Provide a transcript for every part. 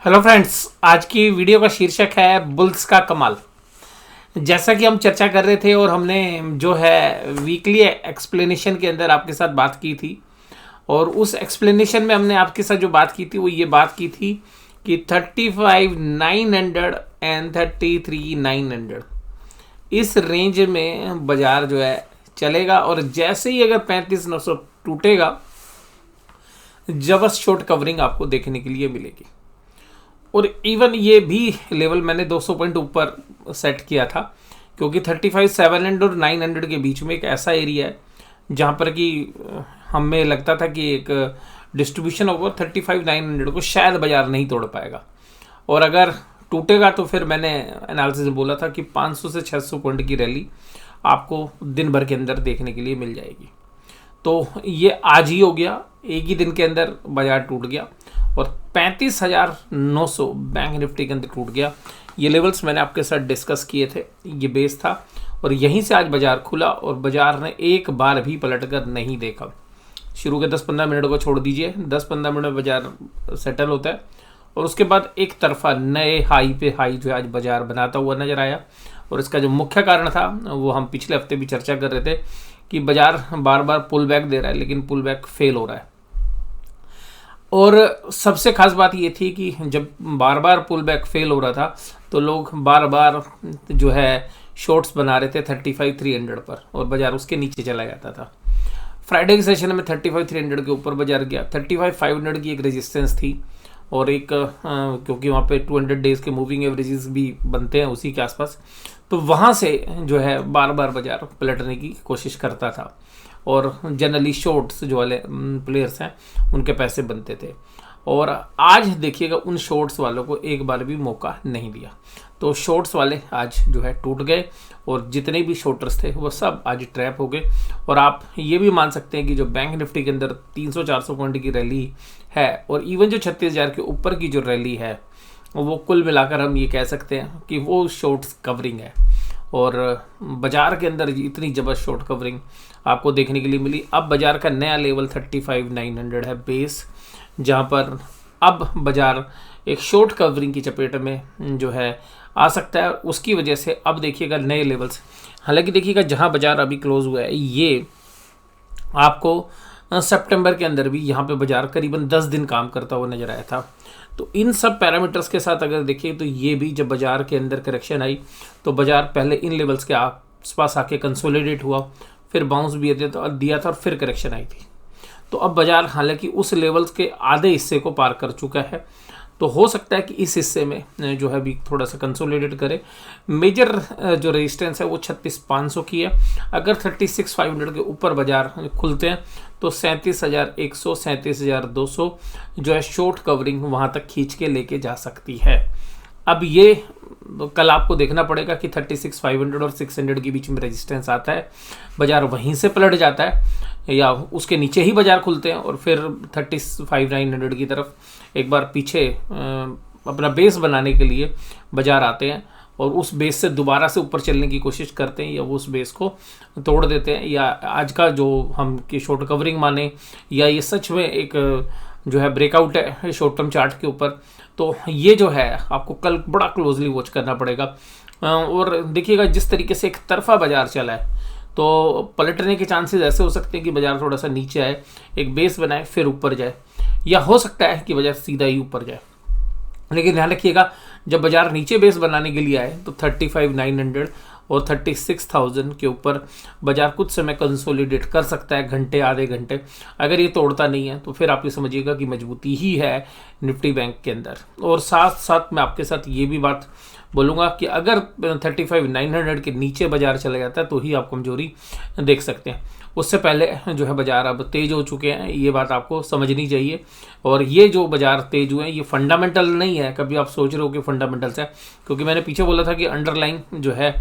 Hello friends, आज की video का शीर्षक है बुल्स का कमाल। जैसा कि हम चर्चा कर रहे थे और हमने जो है वीकली एक्सप्लेनेशन के अंदर आपके साथ बात की थी, और उस एक्सप्लेनेशन में हमने आपके साथ जो बात की थी वो ये बात की थी कि 35,900 एंड 33,900 इस रेंज में बाजार जो है चलेगा, और जैसे ही अगर 35,900 टूटेगा जबरदस्त शॉर्ट कवरिंग आपको देखने के लिए मिलेगी। और इवन ये भी लेवल मैंने 200 पॉइंट ऊपर सेट किया था, क्योंकि 35,700 और 900 के बीच में एक ऐसा एरिया है जहाँ पर कि हमें लगता था कि एक डिस्ट्रीब्यूशन होगा 35,900 को शायद बाजार नहीं तोड़ पाएगा, और अगर टूटेगा तो फिर मैंने एनालिसिस में बोला था कि 500 से 600 पॉइंट की रैली आपको दिन भर के अंदर देखने के लिए मिल जाएगी। तो ये आज ही हो गया, एक ही दिन के अंदर बाजार टूट गया और 35,900 बैंक निफ्टी के अंदर टूट गया। ये लेवल्स मैंने आपके साथ डिस्कस किए थे, ये बेस था, और यहीं से आज बाजार खुला और बाजार ने एक बार भी पलट कर नहीं देखा। शुरू के 10-15 मिनट को छोड़ दीजिए, 10-15 मिनट में बाजार सेटल होता है और उसके बाद एक तरफा नए हाई पे हाई जो है आज बाजार बनाता हुआ नजर आया। और इसका जो मुख्य कारण था वो हम पिछले हफ्ते भी चर्चा कर रहे थे कि बाजार बार बार पुल बैक दे रहा है, लेकिन पुल बैक फेल हो रहा है। और सबसे खास बात ये थी कि जब बार बार पुल बैक फेल हो रहा था तो लोग बार बार जो है शॉर्ट्स बना रहे थे 35,300 पर, और बाजार उसके नीचे चला जाता था। फ्राइडे के सेशन में 35,300 के ऊपर बाजार गया। 35,500 की एक रेजिस्टेंस थी, और एक क्योंकि वहाँ पे 200 डेज के मूविंग एवरेजेस भी बनते हैं उसी के आसपास, तो वहाँ से जो है बार बार बाजार पलटने की कोशिश करता था, और जनरली शॉर्ट्स जो वाले प्लेयर्स हैं उनके पैसे बनते थे। और आज देखिएगा उन शॉर्ट्स वालों को एक बार भी मौका नहीं दिया, तो शॉर्ट्स वाले आज जो है टूट गए, और जितने भी शॉर्टर्स थे वो सब आज ट्रैप हो गए। और आप ये भी मान सकते हैं कि जो बैंक निफ्टी के अंदर 300-400 पॉइंट की रैली है, और इवन जो 36,000 के ऊपर की जो रैली है, वो कुल मिलाकर हम ये कह सकते हैं कि वो शॉर्ट्स कवरिंग है। और बाजार के अंदर इतनी जबरदस्त शॉर्ट कवरिंग आपको देखने के लिए मिली। अब बाजार का नया लेवल 35,900 है बेस, जहां पर अब बाजार एक शॉर्ट कवरिंग की चपेट में जो है आ सकता है। उसकी वजह से अब देखिएगा नए लेवल्स, हालांकि देखिएगा जहां बाजार अभी क्लोज हुआ है ये आपको सितंबर के अंदर भी यहाँ पे बाजार करीबन 10 दिन काम करता हुआ नजर आया था। तो इन सब पैरामीटर्स के साथ अगर देखिए तो ये भी जब बाजार के अंदर करेक्शन आई तो बाजार पहले इन लेवल्स के आसपास आके कंसोलिडेट हुआ, फिर बाउंस भी दिया था और फिर करेक्शन आई थी। तो अब बाजार हालांकि उस लेवल्स के आधे हिस्से को पार कर चुका है, तो हो सकता है कि इस हिस्से में जो है भी थोड़ा सा कंसोलिडेट करे। मेजर जो रेजिस्टेंस है वो 36,500 की है। अगर 36,500 के ऊपर बाजार खुलते हैं तो 37,100 37,200 जो है शॉर्ट कवरिंग वहाँ तक खींच के लेके जा सकती है। अब ये कल आपको देखना पड़ेगा कि 36,500 और 600 के बीच में रेजिस्टेंस आता है, बाजार वहीं से पलट जाता है या उसके नीचे ही बाजार खुलते हैं और फिर 35,900 की तरफ एक बार पीछे अपना बेस बनाने के लिए बाजार आते हैं, और उस बेस से दोबारा से ऊपर चलने की कोशिश करते हैं, या वो उस बेस को तोड़ देते हैं, या आज का जो हम की शॉर्ट कवरिंग माने या ये सच में एक जो है ब्रेकआउट है शॉर्ट टर्म चार्ट के ऊपर। तो ये जो है आपको कल बड़ा क्लोजली वॉच करना पड़ेगा। और देखिएगा जिस तरीके से एक तरफा बाजार चला है तो पलटने के चांसेस ऐसे हो सकते हैं कि बाजार थोड़ा सा नीचे आए, एक बेस बनाए, फिर ऊपर जाए, या हो सकता है कि बाजार सीधा ही ऊपर जाए। लेकिन ध्यान रखिएगा जब बाजार नीचे बेस बनाने के लिए आए तो 35,900 और 36,000 के ऊपर बाजार कुछ समय कंसोलिडेट कर सकता है, घंटे आधे घंटे। अगर ये तोड़ता नहीं है तो फिर आप ये समझिएगा कि मजबूती ही है निफ्टी बैंक के अंदर। और साथ साथ मैं आपके साथ ये भी बात बोलूँगा कि अगर 35,900 के नीचे बाजार चला जाता है तो ही आप कमजोरी देख सकते हैं। उससे पहले जो है बाजार अब तेज हो चुके हैं, ये बात आपको समझनी चाहिए। और ये जो बाजार तेज हुए हैं ये फंडामेंटल नहीं है, कभी आप सोच रहे हो कि फंडामेंटल्स है, क्योंकि मैंने पीछे बोला था कि अंडरलाइंग जो है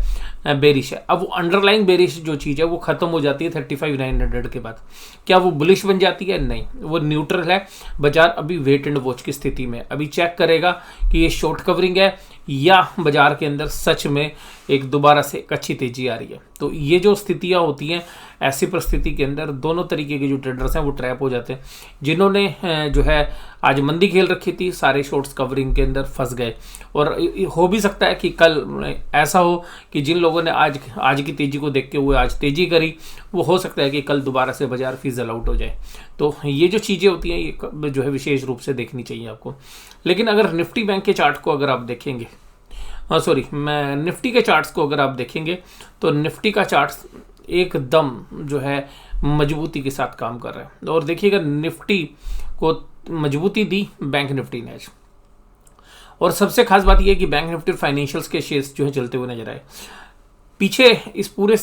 बेरिश है। अब वो अंडरलाइंग बेरिश जो चीज़ है वो खत्म हो जाती है 35,900 के बाद। क्या वो बुलिश बन जाती है? नहीं, वो न्यूट्रल है। बाजार अभी वेट एंड वॉच की स्थिति में, अभी चेक करेगा कि ये शॉर्ट कवरिंग है या बाजार के अंदर सच में एक दोबारा से एक अच्छी तेजी आ रही है। तो ये जो स्थितियाँ होती हैं, ऐसी परिस्थिति के अंदर दोनों तरीके के जो ट्रेडर्स हैं वो ट्रैप हो जाते हैं। जिन्होंने जो है आज मंदी खेल रखी थी, सारे शॉर्ट्स कवरिंग के अंदर फंस गए। और हो भी सकता है कि कल ऐसा हो कि जिन लोगों ने आज की तेजी को देखते हुए आज तेजी करी, वो हो सकता है कि कल दोबारा से बाजार फिजल आउट हो जाए। तो ये जो चीज़ें होती हैं ये जो है विशेष रूप से देखनी चाहिए आपको। लेकिन अगर निफ्टी बैंक के चार्ट को अगर आप देखेंगे, मैं निफ्टी के चार्ट्स को अगर आप देखेंगे तो निफ्टी का चार्ट्स एकदम जो है मजबूती के साथ काम कर रहा है। और देखिएगा निफ्टी को मजबूती दी बैंक निफ्टी ने आज। और सबसे खास बात यह है कि बैंक निफ्टी और फाइनेंशियल्स के शेयर्स जो है चलते हुए नजर आए। पीछे इस पूरे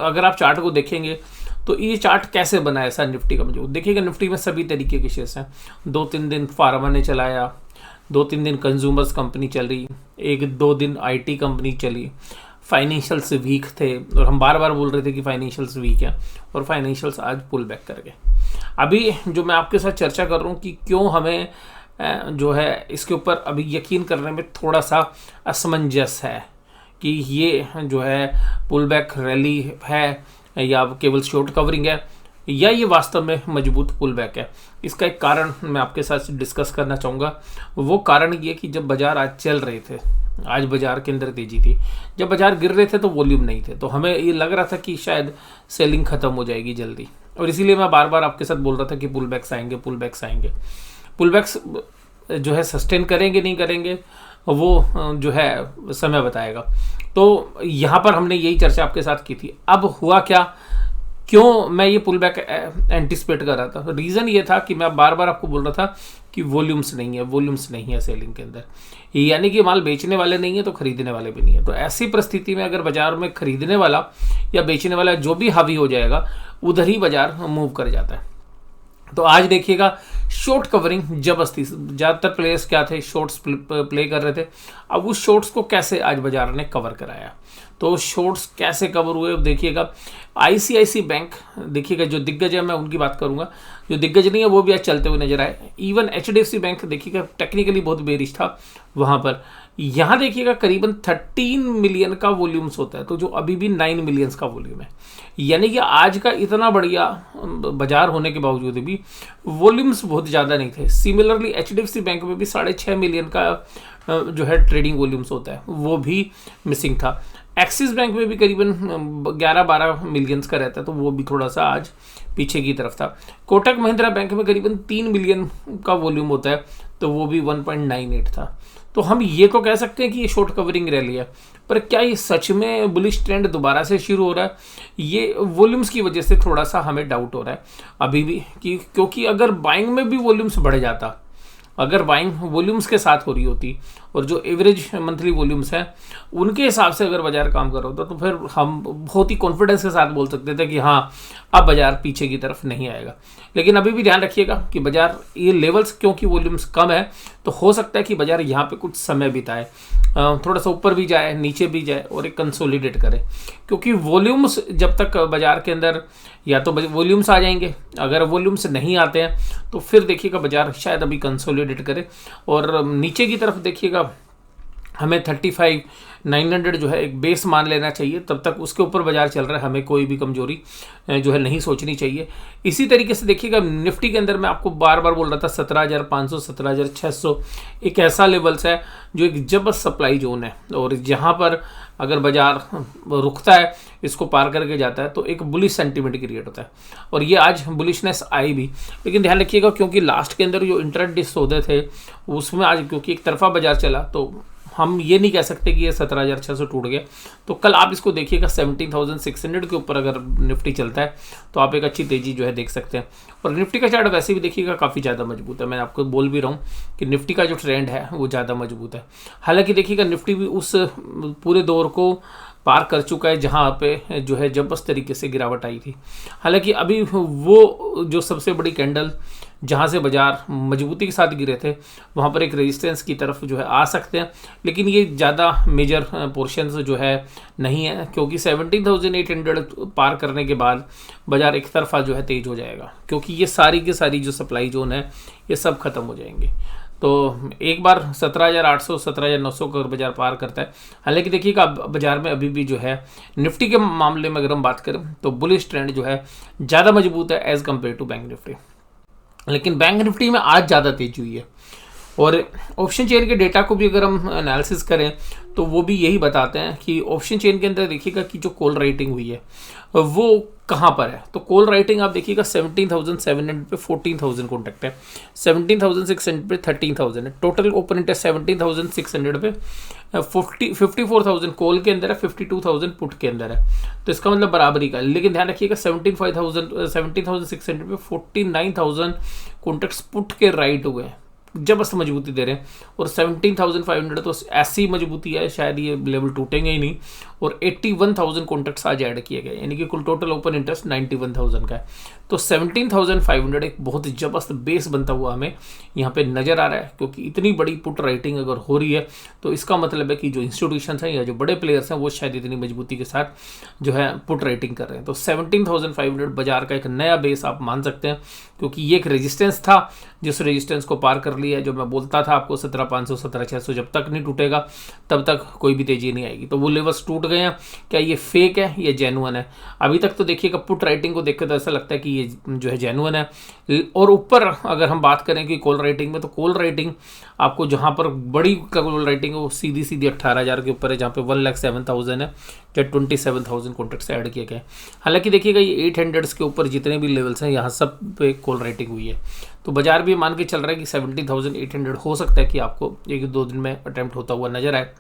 अगर आप चार्ट को देखेंगे तो ये चार्ट कैसे बना है सर निफ्टी का मजबूत। देखिएगा निफ्टी में सभी तरीके के शेयर्स हैं। 2-3 दिन फार्मा ने चलाया, 2-3 दिन कंज्यूमर्स कंपनी चल रही, 1-2 दिन आईटी कंपनी चली, फाइनेंशियल्स वीक थे और हम बार बार बोल रहे थे कि फाइनेंशियल्स वीक है और फाइनेंशियल्स आज पुल बैक कर गए। अभी जो मैं आपके साथ चर्चा कर रहा हूँ कि क्यों हमें जो है इसके ऊपर अभी यकीन करने में थोड़ा सा असमंजस है कि ये जो है पुल बैक रैली है या केवल शॉर्ट कवरिंग है या ये वास्तव में मजबूत पुल बैक है। इसका एक कारण मैं आपके साथ डिस्कस करना चाहूँगा। वो कारण ये कि जब बाजार आज चल रहे थे, आज बाजार के अंदर तेजी थी, जब बाजार गिर रहे थे तो वॉल्यूम नहीं थे, तो हमें ये लग रहा था कि शायद सेलिंग खत्म हो जाएगी जल्दी। और इसीलिए मैं बार बार आपके साथ बोल रहा था कि पुल बैक्स आएंगे, पुल बैक्स आएंगे। पुल बैक्स जो है सस्टेन करेंगे नहीं करेंगे वो जो है समय बताएगा। तो यहाँ पर हमने यही चर्चा आपके साथ की थी। अब हुआ क्या, क्यों मैं ये पुल बैक एंटिसिपेट कर रहा था? रीज़न ये था कि मैं बार बार आपको बोल रहा था कि वॉल्यूम्स नहीं है सेलिंग के अंदर, यानी कि माल बेचने वाले नहीं है तो खरीदने वाले भी नहीं है। तो ऐसी परिस्थिति में अगर बाजार में खरीदने वाला या बेचने वाला जो भी हावी हो जाएगा उधर ही बाजार मूव कर जाता है। तो आज देखिएगा शॉर्ट कवरिंग जबरदस्ती, ज़्यादातर प्लेयर्स क्या थे, शॉर्ट्स प्ले कर रहे थे। अब उस शॉर्ट्स को कैसे आज बाजार ने कवर कराया, तो शॉर्ट्स कैसे कवर हुए देखिएगा। आईसीआईसी बैंक देखिएगा, जो दिग्गज है मैं उनकी बात करूंगा, जो दिग्गज नहीं है वो भी आज चलते हुए नजर आए। इवन एचडीएफसी बैंक देखिएगा टेक्निकली बहुत बेरिश था वहां पर। यहाँ देखिएगा करीबन 13 मिलियन का वॉल्यूम्स होता है, तो जो अभी भी 9 मिलियंस का वॉल्यूम है, यानी कि आज का इतना बढ़िया बाजार होने के बावजूद भी वॉल्यूम्स बहुत ज़्यादा नहीं थे। सिमिलरली एचडीएफसी बैंक में भी 6.5 मिलियन का जो है ट्रेडिंग वॉल्यूम्स होता है, वो भी मिसिंग था। एक्सिस बैंक में भी करीबन 11-12 मिलियंस का रहता है, तो वो भी थोड़ा सा आज पीछे की तरफ था। कोटक महिंद्रा बैंक में करीबन 3 मिलियन का वॉल्यूम होता है, तो वो भी 1.98 था। तो हम ये तो कह सकते हैं कि ये शॉर्ट कवरिंग रैली है, पर क्या ये सच में बुलिश ट्रेंड दोबारा से शुरू हो रहा है? ये वॉल्यूम्स की वजह से थोड़ा सा हमें डाउट हो रहा है अभी भी कि, क्योंकि अगर बाइंग में भी वॉल्यूम्स बढ़ जाता, अगर बाइंग वॉल्यूम्स के साथ हो रही होती और जो एवरेज मंथली वॉल्यूम्स हैं उनके हिसाब से अगर बाजार काम कर रहा होता, तो फिर हम बहुत ही कॉन्फिडेंस के साथ बोल सकते थे कि हाँ अब बाजार पीछे की तरफ नहीं आएगा। लेकिन अभी भी ध्यान रखिएगा कि बाजार ये लेवल्स, क्योंकि वॉल्यूम्स कम है तो हो सकता है कि बाजार यहाँ पे कुछ समय बिताए, थोड़ा सा ऊपर भी जाए नीचे भी जाए और एक कंसोलिडेट करे। क्योंकि वॉल्यूम्स जब तक बाजार के अंदर, या तो वॉल्यूम्स आ जाएंगे, अगर वॉल्यूम्स नहीं आते हैं तो फिर देखिएगा बाजार शायद अभी कंसोलिडेट करे और नीचे की तरफ देखिएगा हमें 35,900 जो है एक बेस मान लेना चाहिए। तब तक उसके ऊपर बाजार चल रहा है, हमें कोई भी कमजोरी जो है नहीं सोचनी चाहिए। इसी तरीके से देखिएगा निफ्टी के अंदर मैं आपको बार बार बोल रहा था 17,500 17,600 एक ऐसा लेवल्स है जो एक जबरदस्त सप्लाई जोन है, और जहाँ पर अगर बाजार रुकता है, इसको पार करके जाता है, तो एक बुलिश सेंटीमेंट क्रिएट होता है। और ये आज बुलिशनेस आई भी, लेकिन ध्यान रखिएगा क्योंकि लास्ट के अंदर जो इंटरडे सौदे थे उसमें आज क्योंकि एक तरफा बाजार चला, तो हम ये नहीं कह सकते कि ये 17,600 टूट गया। तो कल आप इसको देखिएगा 17,600 के ऊपर अगर निफ्टी चलता है तो आप एक अच्छी तेजी जो है देख सकते हैं। और निफ्टी का चार्ट वैसे भी देखिएगा काफ़ी ज़्यादा मजबूत है। मैं आपको बोल भी रहा हूँ कि निफ्टी का जो ट्रेंड है वो ज़्यादा मजबूत है। हालांकि देखिएगा निफ्टी भी उस पूरे दौर को पार कर चुका है जहाँ पे जो है जबरदस्त तरीके से गिरावट आई थी। हालांकि अभी वो जो सबसे बड़ी कैंडल जहाँ से बाजार मजबूती के साथ गिरे थे, वहाँ पर एक रेजिस्टेंस की तरफ जो है आ सकते हैं, लेकिन ये ज़्यादा मेजर पोर्शंस जो है नहीं है, क्योंकि 17,800 पार करने के बाद बाजार एक तरफा जो है तेज हो जाएगा, क्योंकि ये सारी की सारी जो सप्लाई जोन है ये सब खत्म हो जाएंगे। तो एक बार 17,800 17,900 का बाजार पार करता है। हालांकि देखिएगा बाजार में अभी भी जो है निफ्टी के मामले में अगर हम बात करें तो बुलिश ट्रेंड जो है ज़्यादा मजबूत है as compare to bank Nifty. लेकिन बैंक निफ्टी में आज ज़्यादा तेजी हुई है। और ऑप्शन चेन के डेटा को भी अगर हम एनालिसिस करें तो वो भी यही बताते हैं कि ऑप्शन चेन के अंदर देखिएगा कि जो कॉल राइटिंग हुई है वो कहाँ पर है। तो कॉल राइटिंग आप देखिएगा 17,700 पे 14,000 कॉन्टैक्ट है, 17,600 पे 13,000 है, टोटल ओपन इंटरेस्ट 17,600 पे 54,000 कॉल के अंदर है, 52,000 पुट के अंदर है। तो इसका मतलब बराबरी का। लेकिन ध्यान रखिएगा 17,600 पे 49,000 कॉन्टैक्ट्स पुट के राइट हुए हैं, जबरदस्त मजबूती दे रहे हैं। और 17,500 तो ऐसी मजबूती है शायद ये लेवल टूटेंगे ही नहीं। और 81,000 कॉन्टैक्ट्स आज ऐड किए गए, यानी कि कुल टोटल ओपन इंटरेस्ट 91,000 का है। तो 17,500 एक बहुत ही जबरदस्त बेस बनता हुआ हमें यहाँ पे नजर आ रहा है, क्योंकि इतनी बड़ी पुट राइटिंग अगर हो रही है तो इसका मतलब है कि जो इंस्टीट्यूशंस हैं या जो बड़े प्लेयर्स हैं वो शायद इतनी मजबूती के साथ जो है पुट राइटिंग कर रहे हैं। तो 17,500 बाजार का एक नया बेस आप मान सकते हैं, क्योंकि ये एक रेजिस्टेंस था जिस रेजिस्टेंस को पार कर लिया है। जो मैं बोलता था आपको 17,500 17,600 जब तक नहीं टूटेगा तब तक कोई भी तेजी नहीं आएगी। तो वो लेवल्स टूट गए हैं। क्या ये फेक है या जेन्युइन है? अभी तक तो देखिएगा पुट राइटिंग को देखकर तो ऐसा लगता है कि ये जो है जेन्युइन है। और ऊपर अगर हम बात करें कि कॉल राइटिंग में, तो कॉल राइटिंग आपको जहां पर बड़ी कॉल राइटिंग है वो सीधी 18,000 के ऊपर है, जहां पे 1,07,000 है, या 27,000 कॉन्ट्रैक्ट्स ऐड किए गए। हालांकि देखिएगा ये 800 के ऊपर जितने भी लेवल्स हैं यहाँ सब पे कॉल राइटिंग हुई है। तो बाजार भी मान के चल रहा है कि 17,800 हो सकता है कि आपको 1-2 दिन में अटेम्प्ट होता हुआ नजर आए।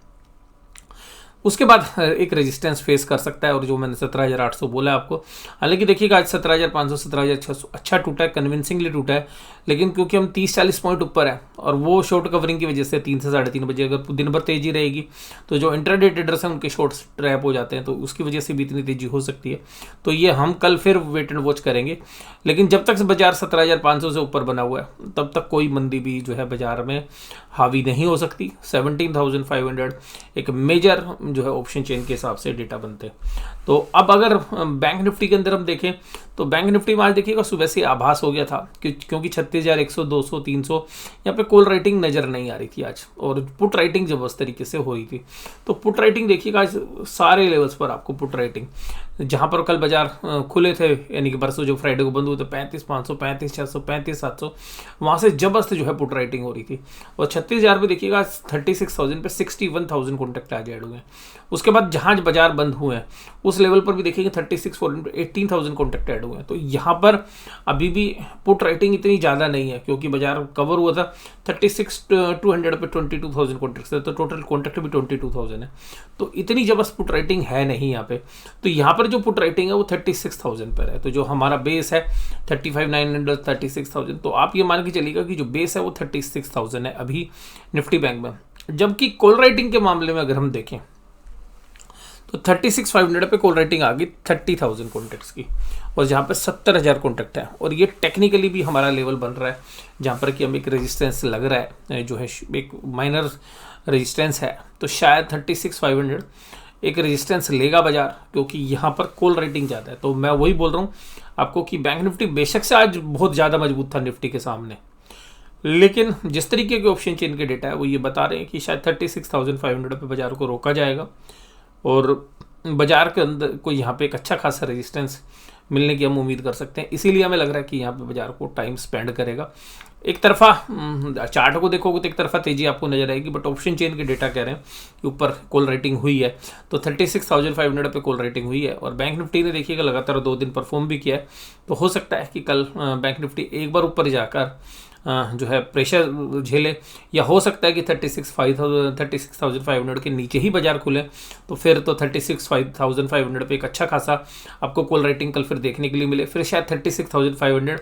उसके बाद एक रेजिस्टेंस फेस कर सकता है, और जो मैंने 17,800 बोला आपको। हालांकि देखिएगा आज 17,500 17,600 अच्छा टूटा है, कन्विंसिंगली टूटा है। लेकिन क्योंकि हम 30-40 पॉइंट ऊपर है और वो शॉर्ट कवरिंग की वजह से 3 से 3:30 बजे अगर दिन भर तेजी रहेगी तो जो इंट्राडे ट्रेडर्स हैं उनके शॉर्ट्स ट्रैप हो जाते हैं, तो उसकी वजह से भी इतनी तेजी हो सकती है। तो ये हम कल फिर वेट एंड वॉच करेंगे। लेकिन जब तक बाजार 17,500 से ऊपर बना हुआ है तब तक कोई मंदी भी जो है बाजार में हावी नहीं हो सकती। 17,500 एक मेजर जो है ऑप्शन चेन के हिसाब से डेटा बनते हैं। तो अब अगर बैंक निफ्टी के अंदर हम देखें तो बैंक निफ्टी में आज देखिएगा सुबह से आभास हो गया था क्योंकि 36,100 200 300 यहाँ पे कॉल राइटिंग नजर नहीं आ रही थी आज, और पुट राइटिंग जबरदस्त तरीके से हो रही थी। तो पुट राइटिंग देखिएगा आज सारे लेवल्स पर आपको पुट राइटिंग, जहां पर कल बाजार खुले थे यानी कि परसों जो फ्राइडे को बंद हुए थे 35,500 35,600 35,700 वहां से जबरदस्त जो है पुट राइटिंग हो रही थी। और 36,000 पे देखिएगा 36,000 पे 61,000 कॉन्टैक्ट आज ऐड हुए हैं। उसके बाद जहां बाजार बंद हुए हैं उस लेवल पर भी देखेंगे 36,400 18,000 कॉन्टैक्ट ऐड हुए हैं। तो यहाँ पर अभी भी पुट राइटिंग इतनी ज़्यादा नहीं है, क्योंकि बाजार कवर हुआ था 36,200 पे 22,000 कॉन्टैक्ट है, तो टोटल कॉन्टैक्ट भी 22,000 है। तो इतनी जबरदस्त पुट राइटिंग है नहीं यहाँ पे। तो यहाँ पर जो पुट राइटिंग है वो 36,000 पर है। तो जो हमारा बेस है 35,900 36,000, तो आप ये मान के चलिएगा कि जो बेस है वो 36,000 है अभी निफ्टी बैंक में। जबकि कॉल राइटिंग के मामले में अगर हम देखें तो 36,500 पे कॉल राइटिंग आ गई 30,000 कॉन्टैक्ट्स की, और जहाँ पे 70,000 कॉन्टैक्ट है। और ये टेक्निकली भी हमारा लेवल बन रहा है जहाँ पर कि हम एक रेजिस्टेंस लग रहा है, जो है एक माइनर रेजिस्टेंस है। तो शायद 36,500 एक रेजिस्टेंस लेगा बाजार, क्योंकि यहाँ पर कॉल राइटिंग ज़्यादा है। तो मैं वही बोल रहा हूँ आपको कि बैंक निफ्टी बेशक से आज बहुत ज़्यादा मजबूत था निफ्टी के सामने, लेकिन जिस तरीके के ऑप्शन चेन के डेटा है वो ये बता रहे हैं कि शायद 36,500 पे बाजार को रोका जाएगा, और बाजार के अंदर को यहाँ पे एक अच्छा खासा रेजिस्टेंस मिलने की हम उम्मीद कर सकते हैं। इसीलिए हमें लग रहा है कि यहाँ पे बाजार को टाइम स्पेंड करेगा। एक तरफा चार्ट को देखोगे तो एक तरफा तेजी आपको नजर आएगी, बट ऑप्शन चेन के डेटा कह रहे हैं कि ऊपर कॉल राइटिंग हुई है। तो 36,500 पे कॉल राइटिंग हुई है, और बैंक निफ्टी ने देखिएगा लगातार 2 दिन परफॉर्म भी किया है। तो हो सकता है कि कल बैंक निफ्टी एक बार ऊपर जाकर जो है प्रेशर झेले, या हो सकता है कि 36,500 के नीचे ही बाजार खुले। तो फिर तो 36,500 पे एक अच्छा खासा आपको कॉल राइटिंग कल फिर देखने के लिए मिले। फिर शायद 36,500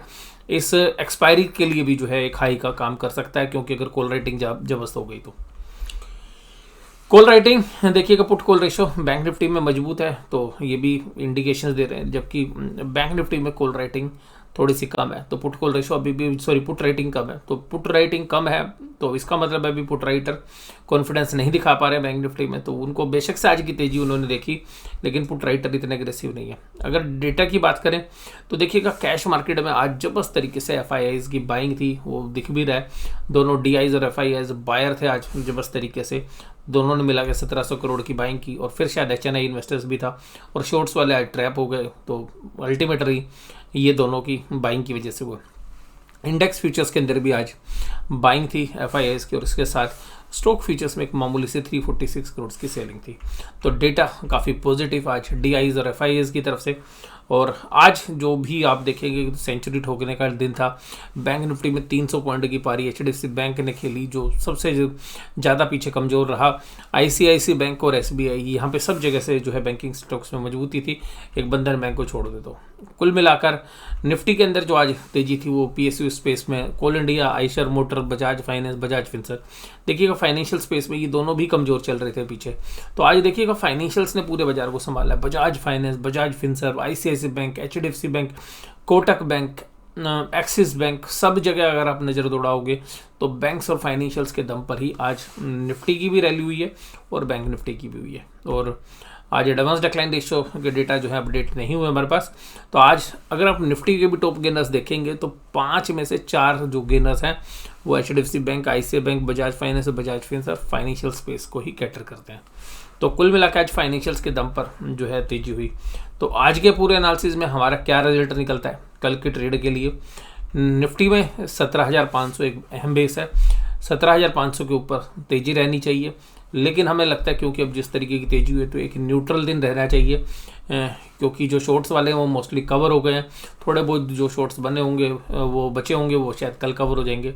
इस एक्सपायरी के लिए भी जो है एक हाई का काम कर सकता है, क्योंकि अगर कॉल राइटिंग जबरदस्त हो गई तो कॉल राइटिंग देखिएगा put call ratio bank Nifty में मजबूत है, तो ये भी इंडिकेशंस दे रहे हैं। जबकि बैंक निफ्टी में कॉल राइटिंग थोड़ी सी कम है, तो पुट कॉल रेशो अभी भी पुट राइटिंग कम है। तो पुट राइटिंग कम है तो इसका मतलब अभी पुट राइटर कॉन्फिडेंस नहीं दिखा पा रहे बैंक निफ्टी में, तो उनको बेशक से आज की तेजी उन्होंने देखी, लेकिन पुट राइटर इतने एग्रेसिव नहीं है। अगर डेटा की बात करें तो देखिएगा कैश मार्केट में आज जबरदस्त तरीके से FIIs की बाइंग थी, वो दिख भी रहा है। दोनों DIs और FIIs बायर थे आज जबरदस्त तरीके से, दोनों ने मिला के 1700 करोड़ की बाइंग की, और फिर शायद HNI इन्वेस्टर्स भी था, और शॉर्ट्स वाले आज ट्रैप हो गए। तो अल्टीमेटली ये दोनों की बाइंग की वजह से हुआ। इंडेक्स फ्यूचर्स के अंदर भी आज बाइंग थी FIIs की, और इसके साथ स्टॉक फ्यूचर्स में एक मामूली से 346 करोड़ की सेलिंग थी। तो डेटा काफ़ी पॉजिटिव आज DIs और FIIs की तरफ से। और आज जो भी आप देखेंगे सेंचुरी ठोकने का दिन था। बैंक निफ्टी में 300 पॉइंट की पारी HDFC बैंक ने खेली, जो सबसे ज़्यादा पीछे कमज़ोर रहा। ICICI बैंक और SBI, यहाँ पे सब जगह से जो है बैंकिंग स्टॉक्स में मजबूती थी, एक बंधन बैंक को छोड़ दे। तो कुल मिलाकर निफ्टी के अंदर जो आज तेजी थी वो PSU स्पेस में Coal India, Eicher Motor, Bajaj Finance, Bajaj Finserv. देखिएगा फाइनेंशियल स्पेस में ये दोनों भी कमज़ोर चल रहे थे पीछे। तो आज देखिएगा फाइनेंशियल्स ने पूरे बाजार को संभाला है। Bajaj Finance, Bajaj Finserv, ICICI Bank, HDFC Bank, Kotak Bank, Axis Bank, सब जगह अगर आप नज़र दौड़ाओगे तो बैंक्स और फाइनेंशियल्स के दम पर ही आज निफ्टी की भी रैली हुई है और बैंक निफ्टी की भी हुई है। और आज एडवांस डिक्लाइन रेशियो के डेटा जो है अपडेट नहीं हुए हमारे पास। तो आज अगर आप निफ्टी के भी टॉप गेनर्स देखेंगे तो 5 में से 4 जो गेनर्स हैं वो HDFC bank, ICICI bank, Bajaj finance और बजाज फिनसर फाइनेंशियल स्पेस को ही कैटर करते हैं। तो कुल मिलाकर आज फाइनेंशियल्स के दम पर जो है तेजी हुई। तो आज के पूरे एनालिसिस में हमारा क्या रिजल्ट निकलता है कल के ट्रेड के लिए? निफ्टी में 17,500 एक अहम बेस है, 17,500 के ऊपर तेजी रहनी चाहिए। लेकिन हमें लगता है क्योंकि अब जिस तरीके की तेजी हुई है तो एक न्यूट्रल दिन रहना चाहिए, क्योंकि जो शॉर्ट्स वाले हैं वो मोस्टली कवर हो गए हैं। थोड़े बहुत जो शॉर्ट्स बने होंगे वो बचे होंगे, वो शायद कल कवर हो जाएंगे।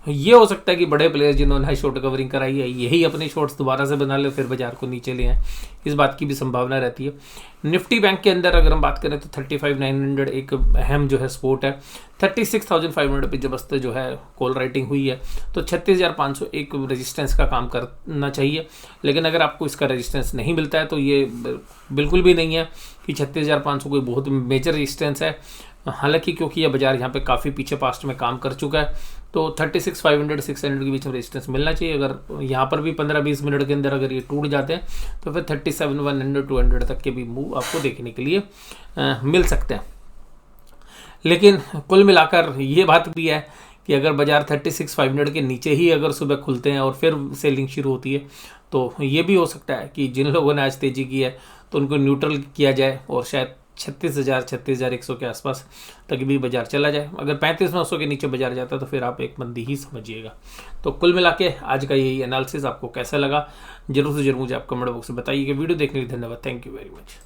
ये हो सकता है कि बड़े प्लेयर जिन्होंने शॉर्ट कवरिंग कराई है यही अपने शॉर्ट्स दोबारा से बना ले, फिर बाजार को नीचे ले आए, इस बात की भी संभावना रहती है। निफ्टी बैंक के अंदर अगर हम बात करें तो 35,900 एक अहम जो है सपोर्ट है। 36,500 पे जबरदस्त जो है कॉल राइटिंग हुई है, तो 36,500 एक रेजिस्टेंस का काम करना चाहिए। लेकिन अगर आपको इसका रेजिस्टेंस नहीं मिलता है तो ये बिल्कुल भी नहीं है कि 36,500 कोई बहुत मेजर रेजिस्टेंस है। हालांकि क्योंकि यह बाजार यहाँ पे काफ़ी पीछे पास्ट में काम कर चुका है, तो 36,500 600 के बीच में रेजिस्टेंस मिलना चाहिए। अगर यहाँ पर भी 15-20 मिनट के अंदर अगर ये टूट जाते हैं तो फिर 37,100 200 तक के भी मूव आपको देखने के लिए मिल सकते हैं। लेकिन कुल मिलाकर ये बात भी है कि अगर बाजार 36,500 के नीचे ही अगर सुबह खुलते हैं और फिर सेलिंग शुरू होती है तो ये भी हो सकता है कि जिन लोगों ने आज तेजी की है तो उनको न्यूट्रल किया जाए और शायद 36,100 के आसपास तक भी बाजार चला जाए। अगर 35,900 के नीचे बाजार जाता है तो फिर आप एक मंदी ही समझिएगा। तो कुल मिला के आज का यही एनालिसिस आपको कैसा लगा जरूर से जरूर मुझे आप कमेंट बॉक्स में बताइएगा। वीडियो देखने के लिए धन्यवाद। Thank you very much.